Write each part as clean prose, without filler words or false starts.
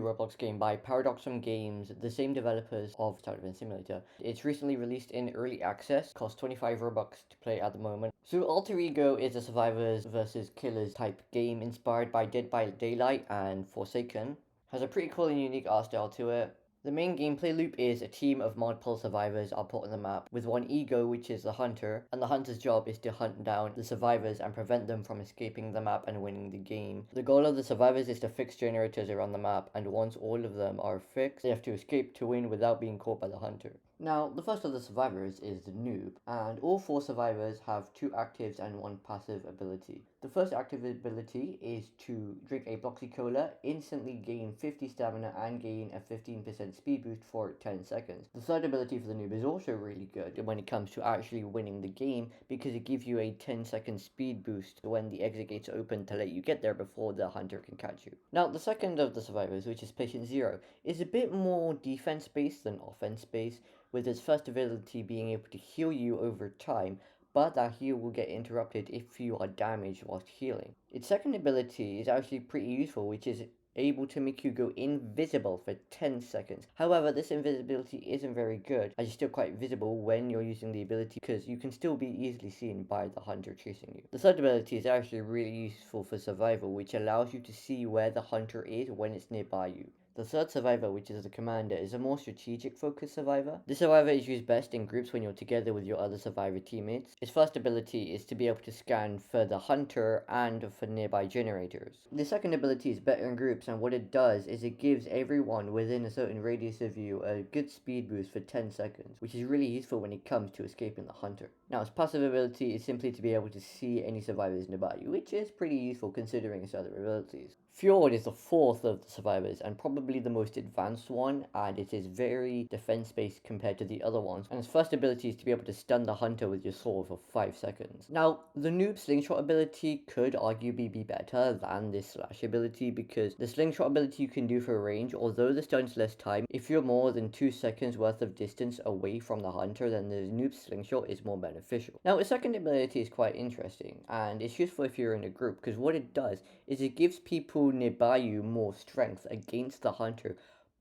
Roblox game by Paradoxum Games, the same developers of Stardew Simulator. It's recently released in early access, costs 25 Robux to play at the moment. So Alter Ego is a survivors versus killers type game inspired by Dead by Daylight and Forsaken. Has a pretty cool and unique art style to it. The main gameplay loop is a team of multiple survivors are put on the map with one ego, which is the hunter, and the hunter's job is to hunt down the survivors and prevent them from escaping the map and winning the game. The goal of the survivors is to fix generators around the map, and once all of them are fixed, they have to escape to win without being caught by the hunter. Now, the first of the survivors is the noob, and all 4 survivors have 2 actives and 1 passive ability. The first active ability is to drink a Bloxy Cola, instantly gain 50 stamina and gain a 15% speed boost for 10 seconds. The third ability for the noob is also really good when it comes to actually winning the game because it gives you a 10-second speed boost when the exit gates open to let you get there before the hunter can catch you. Now, the second of the survivors, which is Patient Zero, is a bit more defense based than offense based, with its first ability being able to heal you over time, but that heal will get interrupted if you are damaged whilst healing. Its second ability is actually pretty useful, which is able to make you go invisible for 10 seconds. However, this invisibility isn't very good as you're still quite visible when you're using the ability because you can still be easily seen by the hunter chasing you. The third ability is actually really useful for survival, which allows you to see where the hunter is when it's nearby you. The third survivor, which is the commander, is a more strategic focused survivor. This survivor is used best in groups when you're together with your other survivor teammates. Its first ability is to be able to scan for the hunter and for nearby generators. The second ability is better in groups, and what it does is it gives everyone within a certain radius of you a good speed boost for 10 seconds, which is really useful when it comes to escaping the hunter. Now, its passive ability is simply to be able to see any survivors nearby you, which is pretty useful considering its other abilities. Fjord is the fourth of the survivors and probably the most advanced one, and it is very defense based compared to the other ones, and its first ability is to be able to stun the hunter with your sword for 5 seconds. Now, the noob slingshot ability could arguably be better than this slash ability because the slingshot ability you can do for range, although the stun's less time, if you're more than 2 seconds worth of distance away from the hunter, then the noob slingshot is more beneficial. Now, its second ability is quite interesting, and it's useful if you're in a group because what it does is it gives people nearby you more strength against the hunter,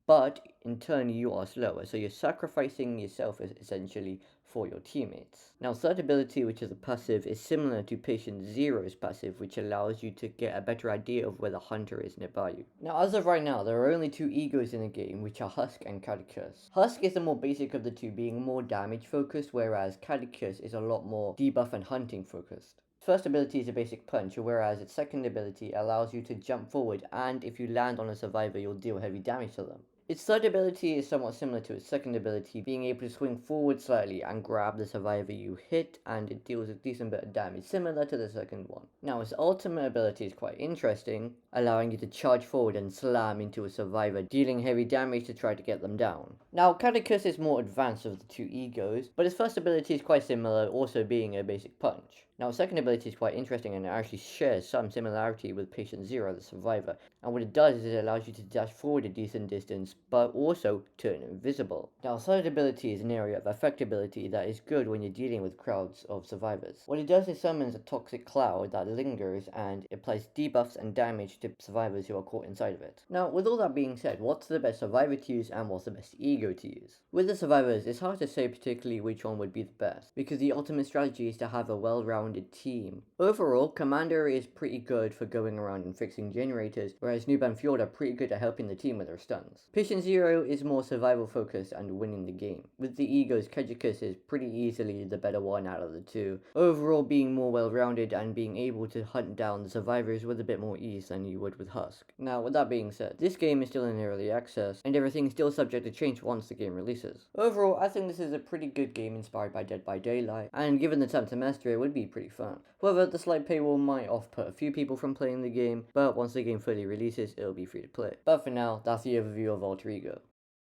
but in turn you are slower, so you're sacrificing yourself essentially for your teammates. Now, third ability, which is a passive, is similar to Patient Zero's passive, which allows you to get a better idea of where the hunter is nearby you. Now, as of right now, there are only 2 egos in the game, which are Husk and Cadicus. Husk is the more basic of the two, being more damage focused, whereas Cadicus is a lot more debuff and hunting focused. First ability is a basic punch, whereas its second ability allows you to jump forward, and if you land on a survivor, you'll deal heavy damage to them. Its third ability is somewhat similar to its second ability, being able to swing forward slightly and grab the survivor you hit, and it deals a decent bit of damage, similar to the second one. Now, its ultimate ability is quite interesting, allowing you to charge forward and slam into a survivor, dealing heavy damage to try to get them down. Now, Cadicus is more advanced of the 2 egos, but its first ability is quite similar, also being a basic punch. Now, its second ability is quite interesting and it actually shares some similarity with Patient Zero, the survivor, and what it does is it allows you to dash forward a decent distance, but also turn invisible. Now, third ability is an area of effect ability that is good when you're dealing with crowds of survivors. What it does is summons a toxic cloud that lingers and applies debuffs and damage to survivors who are caught inside of it. Now, with all that being said, what's the best survivor to use and what's the best ego to use? With the survivors, it's hard to say particularly which one would be the best, because the ultimate strategy is to have a well-rounded team. Overall, Commander is pretty good for going around and fixing generators, whereas Noob and Fjord are pretty good at helping the team with their stuns. Patient Zero is more survival focused and winning the game. With the egos, Kejicus is pretty easily the better one out of the 2, overall being more well-rounded and being able to hunt down the survivors with a bit more ease than you would with Husk. Now, with that being said, this game is still in early access, and everything is still subject to change once the game releases. Overall, I think this is a pretty good game inspired by Dead by Daylight, and given the time to master it would be pretty fun. However, the slight paywall might off-put a few people from playing the game, but once the game fully releases, it'll be free to play. But for now, that's the overview of Alter Ego.